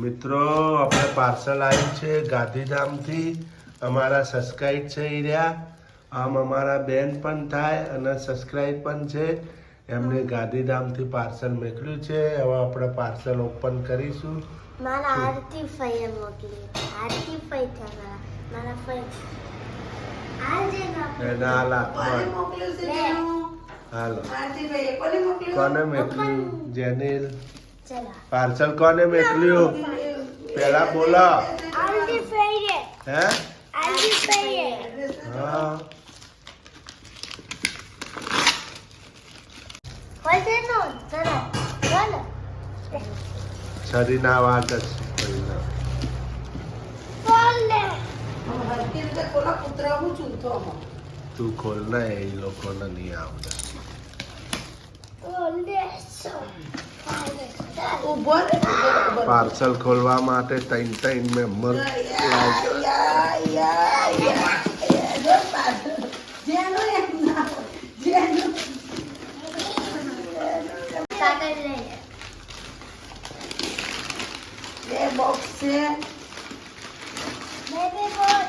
મિત્રો આપણે પાર્સલ આવ્યું છે ગાંધીધામથી. અમારા સબસ્ક્રાઈબ છે એ રહ્યા. આમ અમારા બેન પણ થાય અને સબસ્ક્રાઈબ પણ છે. એમને ગાંધીધામથી પાર્સલ મોકલ્યું છે. હવે આપણે પાર્સલ ઓપન કરીશું. મારા આરતી ફઈએ મોકલી. આરતી ફઈ થા મારા ફઈ આજે એના હાલા કોને મોકલ્યું છે જેનું? હાલો આરતી ભાઈએ કોને મોકલ્યું? કોને મોકલ્યું? જેનિલ ચલા પાર્સલ કોને મોકલ્યું? પેલા બોલો. આરતી ફઈએ હે આરતી ફઈએ હા હોજે નો ચલો બોલો શરીરના વાગ જ બોલે હરકી રીતે કોના પુત્ર હું ચૂંથો હો. તું ખોલ ને એ લોકોને નહીં આવડે. બોલે સો ઊભો રે, ઊભો રે. પાર્સલ ખોલવા માટે ત્રણ મેમ્બર જો પાછળ. જેનું એમ ના હોય. જેનું કાગળ લે બે બોક્સ છે. બેબી બોલ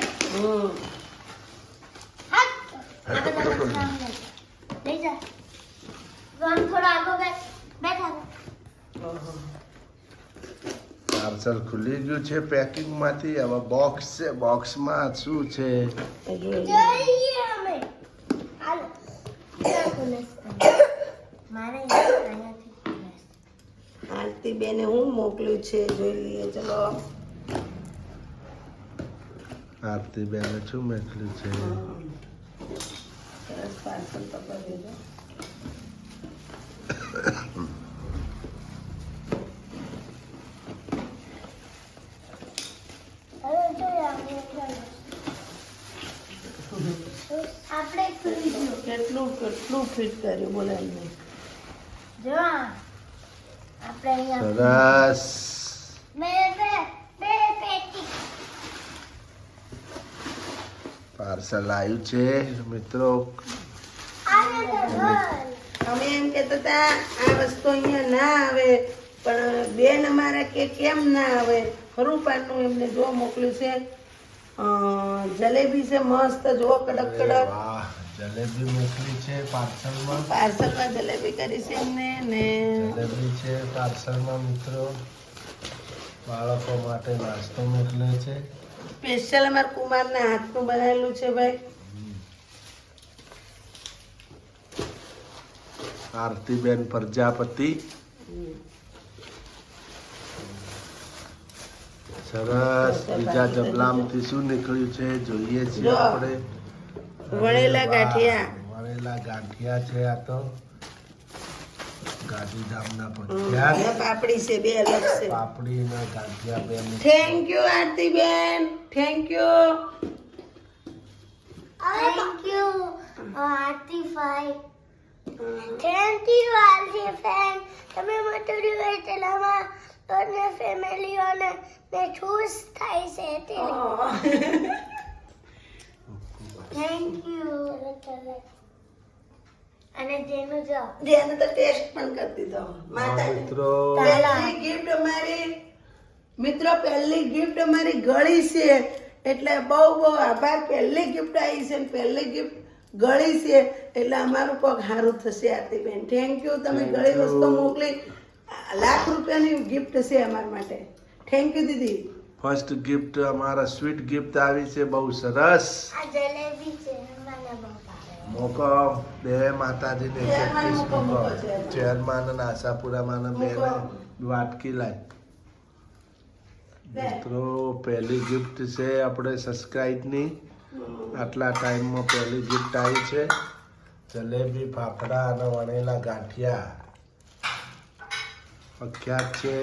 હાથ ले जा वन थोड़ा आगे बैठा પાર્સલ ખુલી ગયું છે પેકિંગમાંથી. હવે બોક્સ છે. બોક્સમાં શું છે? જોઈએ અમે હાલો મારે અહીંયાથી આરતી બેને હું મોકલ્યું છે જોઈ લઈએ. ચલો આરતી બેને શું મોકલ્યું છે? સરસ પાર્સલ પકડી દેજો. હવે જોઈએ આપણે ખુલી ગયું કેટલું કેટલું ફિટ કર્યું બોલે એમને. જો આપણે અહીંયા સરસ. બે પેટી પાર્સલ આવ્યું છે મિત્રો. આને તો બોલ અમે એમ કહેતા હતા આ વસ્તુ અહીંયા ના આવે, પણ બેન અમારા કે કેમ ના આવે. ખરુપાનું એમને જો મોકલ્યું છે. જલેબી છે મસ્ત, જો કડક અરે કડક. વાહ, જલેબી મોકલી છે પાર્સલમાં. પાર્સલમાં જલેબી કરી છે એમને ને જલેબી છે પાર્સલમાં મિત્રો. બાળકો માટે નાસ્તો મોકલ્યો છે. સ્પેશિયલ અમારા કુમારના હાથનું બનાવેલું છે ભાઈ. આરતીબેન પ્રજાપતિ. સરસ. બીજા જબલામાંથી શું નીકળ્યું છે જોઈએ છીએ જો. આપણે. વણેલા ગાંઠિયા. વણેલા ગાંઠિયા છે. આ તો ગાંધીધામના પ્રખ્યાત અને પાપડી છે, બે અલગ છે. પાપડીના ગાંઠિયા બેન. Thank you Aarti ben, thank you. Thank you Aarti ફાઈ થેન્ક યુ આરતી ફેન તમે મોટું એટલામાં તને ફેમિલીઓને ને ખુશ થાય છે થેન્ક યુ અને જેનું જો જેને તો ટેસ્ટ પણ કરી દીધો. હા, માતાજી મિત્રો પહેલી ગિફ્ટ અમારી મિત્રો પહેલી ગિફ્ટ અમારી ગળી છે, એટલે બહુ બહુ આભાર. પહેલી ગિફ્ટ આવી છે ને પહેલી ગિફ્ટ ગળી છે, એટલે અમારું પગ સારું થશે. આરતીબેન થેન્ક યુ. તમે ગળી વસ્તુ મોકલી. લાખ રૂપિયાની ગિફ્ટ છે અમારા માટે. Thank you Didi. First gift અમારા સ્વીટ ગિફ્ટ આવી છે. બહુ સરસ. આ જલેબી છે મને બહુ ભાવે મોકો બે માતાજીને એક એક ચેરમાન પીસ મોકો મોકો. મોકો ચેરમાન. ચેરમાન અને આશાપુરામાં બેને મોકો. વાટકી લાય. મિત્રો પહેલી ગિફ્ટ છે આપણે સબસ્ક્રાઇબની. આટલા ટાઈમમાં પહેલી ગિફ્ટ આવી છે. જલેબી, ફાફડા અને વણેલા ગાંઠિયા પ્રખ્યાત છે.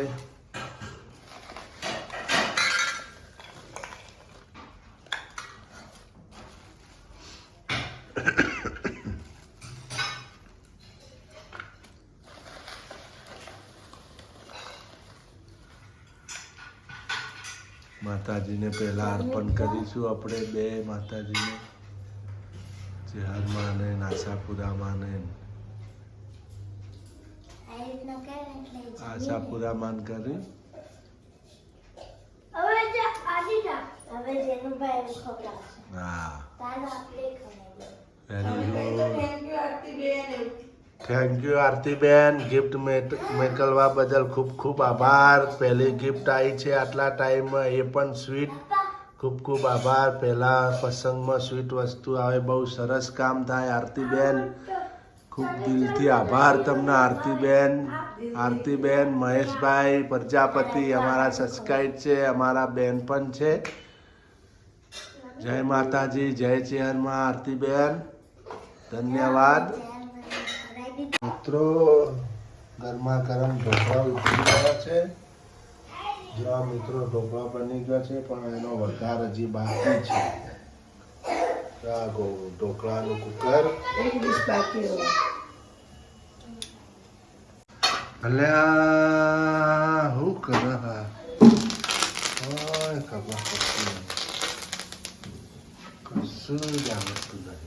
માતાજીને પહેલા અર્પણ કરીશું આપણે બે માતાજીને. જેહર માને આશાપુરા માને આશાપુરા માન કરી જેનુભાઈ એવું ખવડાવશે. હા ચાલો આપણે ખવડાવીએ. Very good. Thank you Aartiben. Thank you Aartiben. Gift મોકલવા બદલ ખૂબ ખૂબ આભાર. પહેલી ગિફ્ટ આવી છે આટલા ટાઈમમાં, એ પણ સ્વીટ. ખૂબ ખૂબ આભાર. પહેલા પ્રસંગમાં સ્વીટ વસ્તુ આવે, બહુ સરસ કામ થાય આરતીબેન. ખૂબ દિલથી આભાર તમને આરતીબેન. આરતીબેન, મહેશભાઈ પ્રજાપતિ અમારા સબસ્ક્રાઇબ છે, અમારા બેન પણ છે. જય માતાજી, જય ચેહરમાં આરતીબેન, ધન્યવાદ. મિત્રો ગરમા ગરમ ઢોકળા ઉતરી ગયા છે. જો મિત્રો ઢોકળા બની ગયા છે, પણ એનો વઘાર હજી બાકી છે. આ ઢોકળાનું કુકર. એક ડીશ બાકી હોય. અલ્યા હું કરે હા ઓય ખબર પડતી નહીં. કશું જ આવડતું નહીં.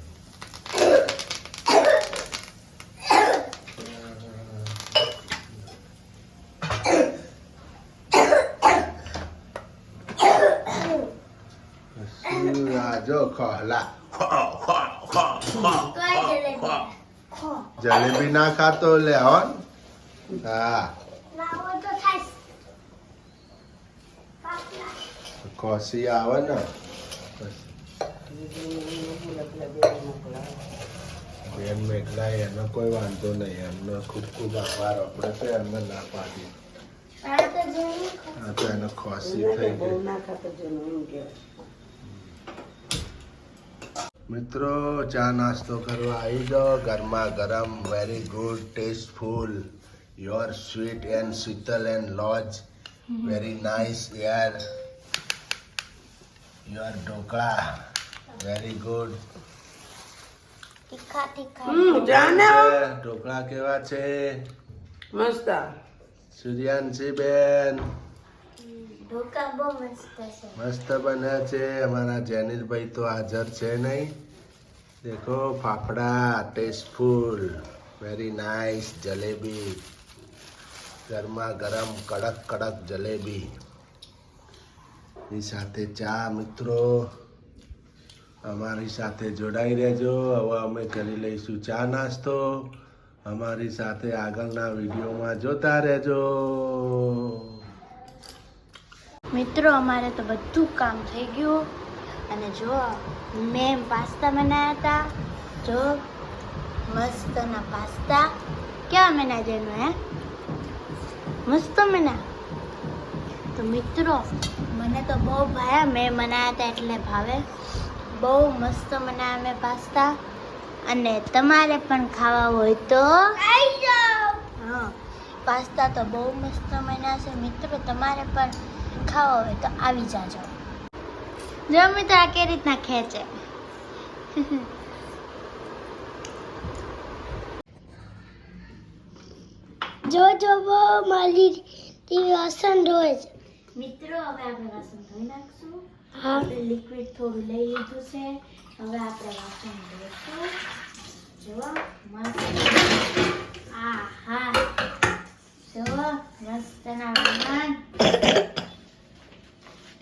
કશું આ જો ખોલા જલેબી ના ખાતો લે હો. હા લાવો તો થાય. પાપલા. ખોસી આવે ને બેન મેઘલાય એનો કોઈ વાંધો નહીં. એમનો ખૂબ ખૂબ આભાર. આપણે તો એમને ના પાડી. આ તો જેનું આ તો એને ખોસી થઈ બહુ ગઈ. ના ખાતો જેનું એમ કહેવાય. મિત્રો ચા નાસ્તો કરવા આવી જાઓ. ગરમા ગરમ, very good, tasteful, your sweet and Sheetal and lodge, very nice યાર. Your dhokla very good. તીખા તીખા. જાને ઢોકળા કેવા છે મસ્ત. સૂર્યાંશી બેન? ઢોકા બહુ મસ્ત છે. મસ્ત બને છે. અમારા જેનિલભાઈ તો હાજર છે નહીં. દેખો fafda, tasteful, very nice. Jalebi ગરમા ગરમ, કડક કડક જલેબી ની સાથે ચા. મિત્રો અમારી સાથે જોડાઈ રહેજો. હવે અમે કરી લઈશું ચા નાસ્તો. અમારી સાથે આગળના વિડીયોમાં જોતા રહેજો. મિત્રો અમારે તો બધું કામ થઈ ગયું. અને જો મેં પાસ્તા બનાવ્યા હતા. જો મસ્તના પાસ્તા. કેવા મેના જેનું હે મસ્ત મેના. તો મિત્રો મને તો બહુ ભાવ્યા. મેં બનાવ્યા હતા એટલે ભાવે. બહુ મસ્ત બનાવ્યા મેં પાસ્તા. અને તમારે પણ ખાવા હોય તો હા, પાસ્તા તો બહુ મસ્ત બન્યા છે. મિત્રો તમારે પણ ખાવા હોય તો આવી જાજો. જો મિત્રો આ કેવી રીતના ખેંચે. જો જો મારી વાસણ ધોય છે. મિત્રો હવે આપણે વાસણ ધોઈ નાખશું. આપણે લિક્વિડ થોડું લઈ લીધું છે. હવે આપણે વાસણ ધોઈશું. જો મસ્ત. આહા જો મસ્તના વાસણ.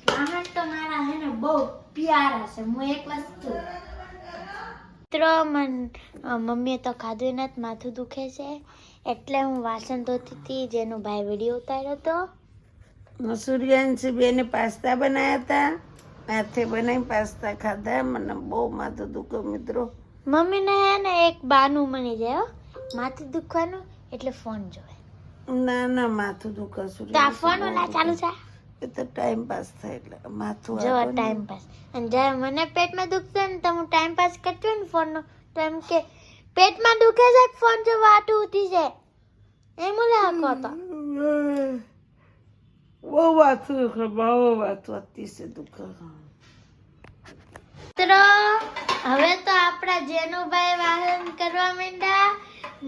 વાહન તો મારા હે ને બહુ પ્યારા છે. હું એક વસ્તુ મિત્રો મમ્મીએ તો ખાધું નથી, માથું દુખે છે એટલે હું વાસણ ધોતી હતી. જેનું ભાઈ વિડીયો ઉતાર્યો હતો. સૂર્યાંશી બેને પાસ્તા બનાવ્યા હતા. હાથે બનાવી પાસ્તા ખાધા. મને બહુ માથું દુખે મિત્રો. મમ્મીને હે ને એક બાનું મળી જાય હો, માથું દુખવાનું એટલે ફોન જોવે. ના ના માથું દુખે. તો આ ફોન ઓલા ચાલુ છે. એ તો ટાઈમ પાસ થાય એટલે માથું જો આપણને- ટાઈમ પાસ. અને જ્યારે મને પેટમાં દુખતું ને તો હું ટાઈમ પાસ કરતી હોય ને ફોનનો તો એમ કે પેટમાં દુખે છે ફોન જો વાટું ઉઠી જાય એમ ઓલા હકો હતો. બહુ માથું દુખે. બહુ માથું અતિશય દુખે. મિત્રો હવે તો આપણા જેનુભાઈ વાહન કરવા માંડ્યા.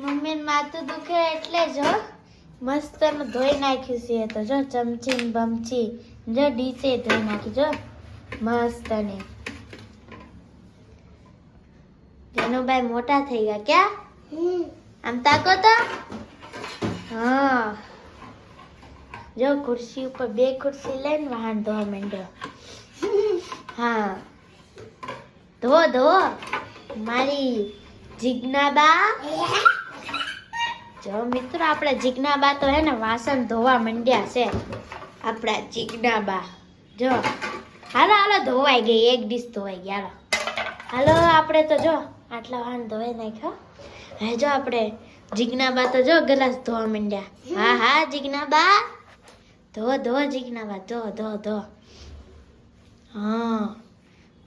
મમ્મી માથું દુખે એટલે જો મસ્ત ધોઈ નાખ્યું છે. તો જો ચમચી ને બમચી જો ડીશે ધોઈ નાખી. જો મસ્ત ને જેનુભાઈ મોટા થઈ ગયા ક્યાં આમ તાકો તો. હા જો ખુરશી ઉપર બે ખુરશી લઈને વાહન ધોવા માંડ્યો. હા ધો ધો મારી જીજ્ઞાબા. જો મિત્રો આપણા જીજ્ઞાબા તો હે ને વાસણ ધોવા માંડ્યા છે. આપણા જીજ્ઞાબા જો હાલો હાલો ધોવાઈ ગઈ, એક ડીશ ધોવાઈ ગઈ. હાલો આપણે તો જો આટલા વાહન ધોવાઈ નાખ્યો. હવે જો આપણે જીજ્ઞાબા તો જો ગ્લાસ ધોવા માંડ્યા. હા હા જીજ્ઞાબા ધો ધો જીજ્ઞાબા ધો ધો ધો. હા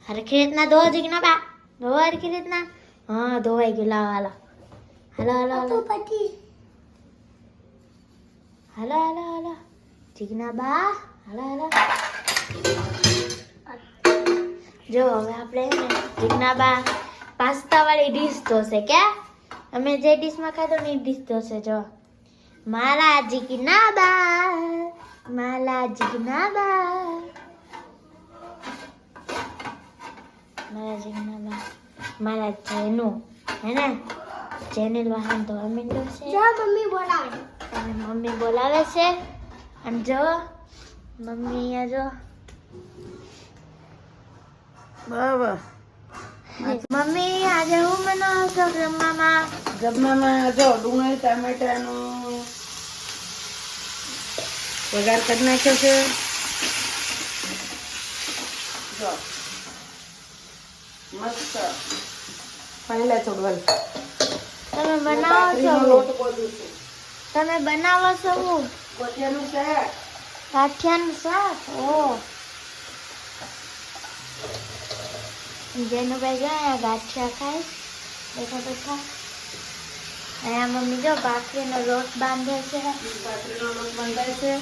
હરખી રીતના ધો જીજ્ઞાબા, ધો હરખી રીતના. હા ધોવાઈ ગયું. લાવો હાલો હાલો હાલો હાલો હાલો હાલો હાલો જીજ્ઞાબા હાલો હાલો. જો હવે આપણે જીજ્ઞાબા પાસ્તા વાળી ડીશ ધોશે. કે અમે જે ડીશમાં ખાધું ને એ ડીશ ધોશે. જો મારા જીજ્ઞાબા, મારા જીજ્ઞાબા, મારા જીજ્ઞાબા, મારા જેનું હે ને જેનું વાહન ધોવા માંડ્યો છે. મમ્મી બોલાવે અને મમ્મી બોલાવે છે. અને જો મમ્મી અહીંયા જો બરાબર. મમ્મી આજે હું બનાવો છો જમવામાં? જમવામાં જો ડુંગળી ટામેટાનું વઘાર કરી નાખ્યો છે. જો મસ્ત પહેલા થોડું તમે બનાવો છો? લોટ બોલું છું. તમે બનાવો છો હું ગોઠિયાનું શાક. ગાંઠિયાનું શાક. ઓ જેનું ભાઈ જો અહીંયા ગાંઠિયા ખાય બેઠા બેઠા. અહીંયા મમ્મી જો ભાખરીનો લોટ બાંધે છે. બાજરીનો લોટ બંધાય છે.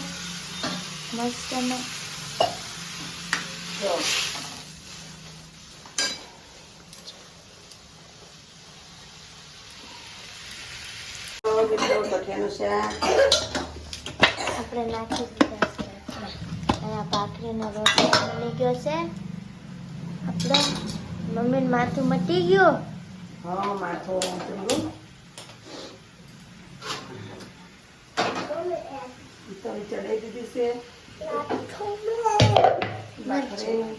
મસ્ત ને જો ગોઠિયાનું શાક. આપણે નાખી દીધા છે. અહીંયા ભાખરીનો લોટ બની ગયો છે આપણો. મમ્મીનું માથું મટી ગયું. હા માથું થોડું ચડાવી દીધી છે. ભાખરી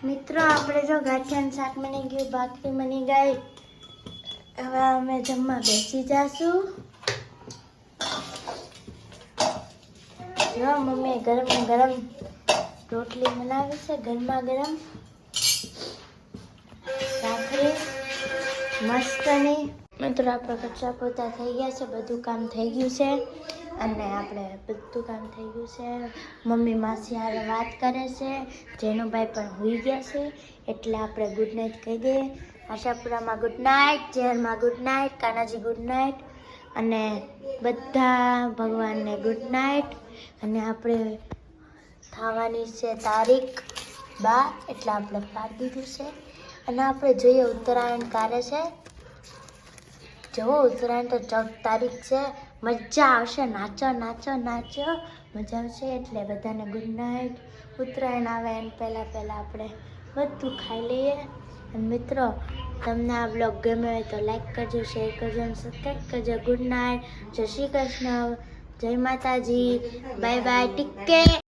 મિત્રો આપણે જો ગાંઠિયાનું શાક બની ગયું, ભાખરી બની ગઈ. હવે અમે જમવા બેસી જાશું. જો મમ્મી ગરમ ગરમ રોટલી બનાવી છે, ગરમા ગરમ ભાખરી મસ્તની. મિત્રો આપણે કચરા પોતા થઈ ગયા છે, બધું કામ થઈ ગયું છે. અને આપણે બધું કામ થઈ ગયું છે. મમ્મી માસી હારે વાત કરે છે. જેનુભાઈ પણ હોઈ ગયા છે એટલે આપણે ગુડ નાઇટ કહી દઈએ. આશાપુરામાં ગુડ નાઇટ, ઝેરમાં good night, Kanaji good night અને બધા ભગવાનને ગુડ નાઇટ. અને આપણે થવાની છે તારીખ 12 એટલે આપણે પાડી દીધું છે. અને આપણે જોઈએ ઉત્તરાયણ ક્યારે છે. જો ઉત્તરાયણ તો 14 તારીખ છે. મજા આવશે, નાચો નાચો નાચો, મજા આવશે. એટલે બધાને ગુડ નાઇટ. ઉત્તરાયણ આવે એને પહેલાં આપણે બધું ખાઈ લઈએ. અને મિત્રો તમને આ બ્લોગ ગમે હોય તો લાઈક કરજો, શેર કરજો અને સબસ્ક્રાઈબ કરજો. ગુડ નાઇટ, જય શ્રી કૃષ્ણ, જય માતાજી, બાય બાય, ટીક કેર.